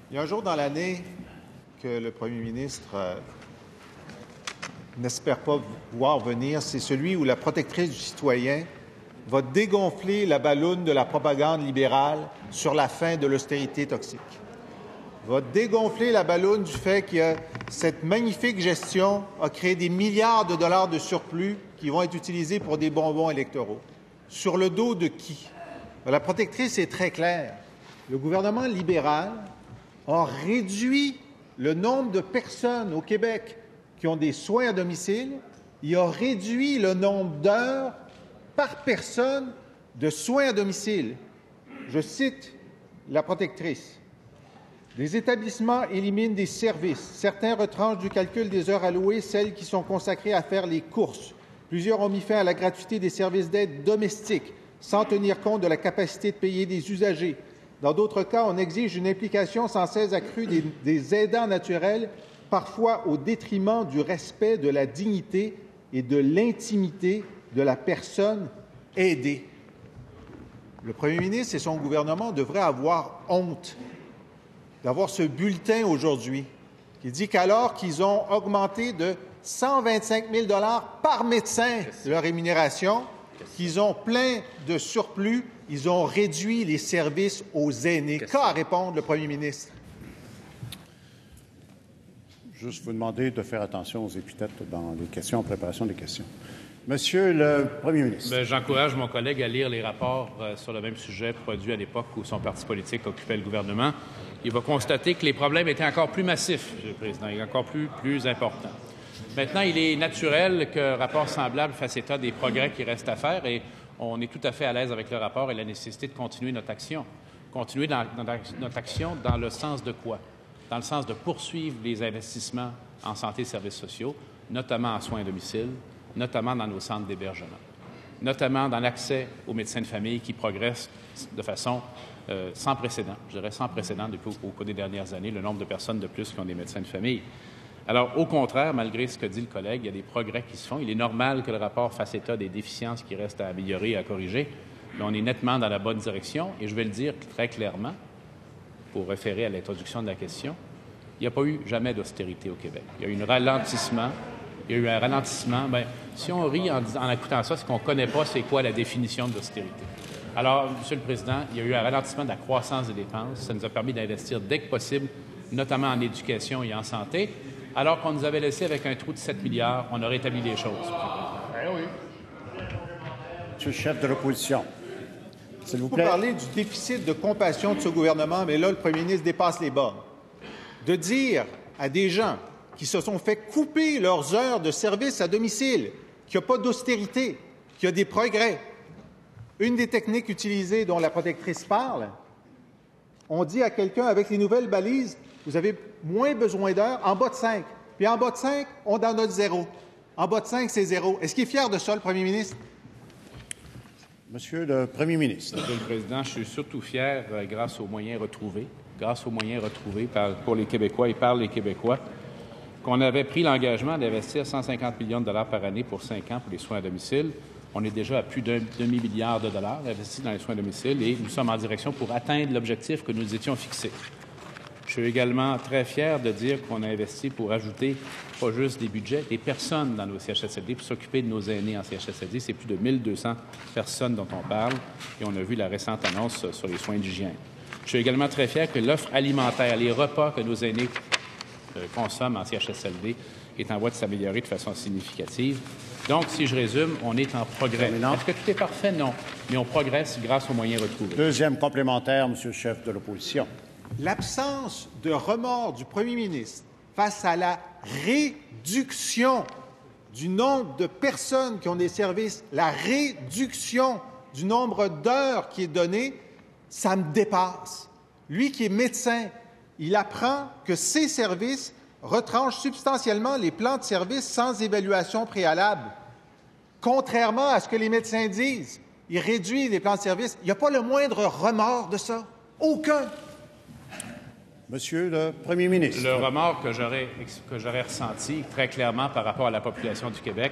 Il y a un jour dans l'année que le premier ministre n'espère pas voir venir, c'est celui où la protectrice du citoyen va dégonfler la balloune de la propagande libérale sur la fin de l'austérité toxique. Va dégonfler la balloune du fait que cette magnifique gestion a créé des milliards de dollars de surplus qui vont être utilisés pour des bonbons électoraux. Sur le dos de qui? La protectrice est très claire. Le gouvernement libéral a réduit le nombre de personnes au Québec qui ont des soins à domicile. Il a réduit le nombre d'heures par personne de soins à domicile. Je cite la protectrice. Les établissements éliminent des services. Certains retranchent du calcul des heures allouées celles qui sont consacrées à faire les courses. Plusieurs ont mis fin à la gratuité des services d'aide domestique, sans tenir compte de la capacité de payer des usagers. Dans d'autres cas, on exige une implication sans cesse accrue des aidants naturels, parfois au détriment du respect de la dignité et de l'intimité de la personne aidée. Le premier ministre et son gouvernement devraient avoir honte d'avoir ce bulletin aujourd'hui qui dit qu'alors qu'ils ont augmenté de 125 000 $ par médecin leur rémunération, qu'ils ont plein de surplus, ils ont réduit les services aux aînés. Qu'a à répondre le premier ministre? Juste vous demander de faire attention aux épithètes dans les questions, en préparation des questions. Monsieur le premier ministre. J'encourage mon collègue à lire les rapports sur le même sujet produits à l'époque où son parti politique occupait le gouvernement. Il va constater que les problèmes étaient encore plus massifs, Monsieur le Président, et encore plus importants. Maintenant, il est naturel qu'un rapport semblable fasse état des progrès qui restent à faire et on est tout à fait à l'aise avec le rapport et la nécessité de continuer notre action. Continuer notre action dans le sens de quoi? Dans le sens de poursuivre les investissements en santé et services sociaux, notamment en soins à domicile, notamment dans nos centres d'hébergement, notamment dans l'accès aux médecins de famille qui progressent de façon sans précédent, je dirais sans précédent depuis au cours des dernières années, le nombre de personnes de plus qui ont des médecins de famille. Alors, au contraire, malgré ce que dit le collègue, il y a des progrès qui se font. Il est normal que le rapport fasse état des déficiences qui restent à améliorer et à corriger, mais on est nettement dans la bonne direction. Et je vais le dire très clairement, pour référer à l'introduction de la question, il n'y a pas eu jamais d'austérité au Québec. Il y a eu un ralentissement. Bien, si on rit en écoutant ça, c'est qu'on ne connaît pas c'est quoi la définition de l'austérité. Alors, Monsieur le Président, il y a eu un ralentissement de la croissance des dépenses. Ça nous a permis d'investir dès que possible, notamment en éducation et en santé. Alors qu'on nous avait laissé avec un trou de 7 milliards, on a rétabli les choses. Monsieur le chef de l'opposition, s'il vous plaît. Vous parlez du déficit de compassion de ce gouvernement, mais là, le premier ministre dépasse les bornes. De dire à des gens qui se sont fait couper leurs heures de service à domicile, qu'il n'y a pas d'austérité, qu'il y a des progrès. Une des techniques utilisées dont la protectrice parle, on dit à quelqu'un avec les nouvelles balises, vous avez moins besoin d'heures, en bas de 5. Puis en bas de 5, on en note 0. En bas de 5, c'est 0. Est-ce qu'il est fier de ça, le premier ministre? Monsieur le premier ministre. Monsieur le Président, je suis surtout fier grâce aux moyens retrouvés, pour les Québécois et par les Québécois, qu'on avait pris l'engagement d'investir 150 millions de dollars par année pour 5 ans pour les soins à domicile. On est déjà à plus d'un demi-milliard de dollars investis dans les soins à domicile et nous sommes en direction pour atteindre l'objectif que nous étions fixés. Je suis également très fier de dire qu'on a investi pour ajouter, pas juste des budgets, des personnes dans nos CHSLD pour s'occuper de nos aînés en CHSLD. C'est plus de 1200 personnes dont on parle et on a vu la récente annonce sur les soins d'hygiène. Je suis également très fier que l'offre alimentaire, les repas que nos aînés consomment en CHSLD est en voie de s'améliorer de façon significative. Donc, si je résume, on est en progrès. Est-ce que tout est parfait? Non. Mais on progresse grâce aux moyens retrouvés. Deuxième complémentaire, Monsieur le chef de l'opposition. L'absence de remords du premier ministre face à la réduction du nombre de personnes qui ont des services, la réduction du nombre d'heures qui est donné, ça me dépasse. Lui qui est médecin, il apprend que ces services retranchent substantiellement les plans de service sans évaluation préalable. Contrairement à ce que les médecins disent, ils réduisent les plans de service. Il n'y a pas le moindre remords de ça. Aucun. Monsieur le premier ministre. Le remords que j'aurais ressenti très clairement par rapport à la population du Québec,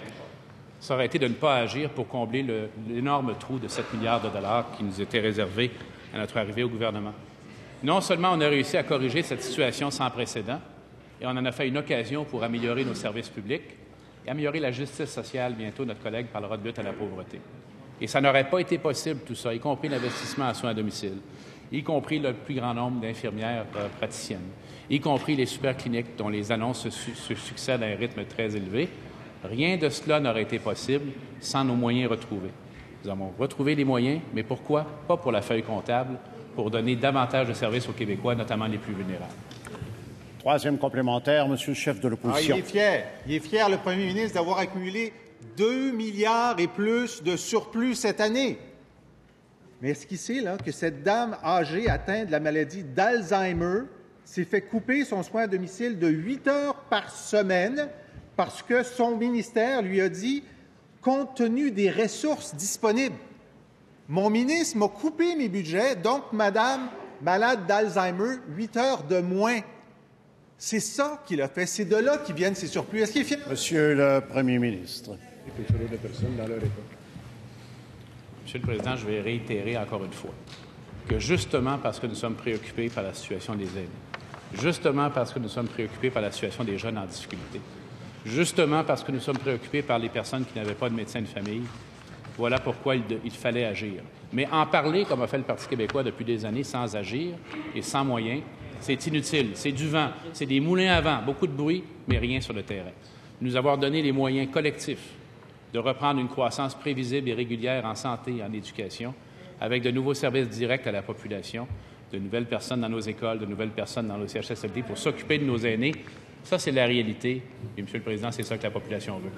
ça aurait été de ne pas agir pour combler l'énorme trou de 7 milliards de dollars qui nous était réservé à notre arrivée au gouvernement. Non seulement on a réussi à corriger cette situation sans précédent, et on en a fait une occasion pour améliorer nos services publics et améliorer la justice sociale. Bientôt, notre collègue parlera de lutte à la pauvreté. Et ça n'aurait pas été possible, tout ça, y compris l'investissement en soins à domicile, y compris le plus grand nombre d'infirmières praticiennes, y compris les supercliniques dont les annonces se succèdent à un rythme très élevé. Rien de cela n'aurait été possible sans nos moyens retrouvés. Nous avons retrouvé les moyens, mais pourquoi? Pas pour la feuille comptable, pour donner davantage de services aux Québécois, notamment les plus vulnérables. Troisième complémentaire, Monsieur le chef de l'opposition. Il est fier. Il est fier, le premier ministre, d'avoir accumulé 2 milliards et plus de surplus cette année. Mais est-ce qu'il sait là, que cette dame âgée atteinte de la maladie d'Alzheimer s'est fait couper son soin à domicile de 8 heures par semaine parce que son ministère lui a dit, compte tenu des ressources disponibles, mon ministre m'a coupé mes budgets, donc madame malade d'Alzheimer, 8 heures de moins. C'est ça qu'il a fait. C'est de là qu'ils viennent ces surplus. Est-ce qu'il est fier? Monsieur le Premier ministre. Monsieur le Président, je vais réitérer encore une fois que justement parce que nous sommes préoccupés par la situation des aînés, justement parce que nous sommes préoccupés par la situation des jeunes en difficulté, justement parce que nous sommes préoccupés par les personnes qui n'avaient pas de médecin de famille, voilà pourquoi il fallait agir. Mais en parler, comme a fait le Parti québécois depuis des années, sans agir et sans moyens, c'est inutile. C'est du vent, c'est des moulins à vent, beaucoup de bruit, mais rien sur le terrain. Nous avoir donné les moyens collectifs de reprendre une croissance prévisible et régulière en santé et en éducation, avec de nouveaux services directs à la population, de nouvelles personnes dans nos écoles, de nouvelles personnes dans nos CHSLD pour s'occuper de nos aînés. Ça, c'est la réalité. Et, Monsieur le Président, c'est ça que la population veut.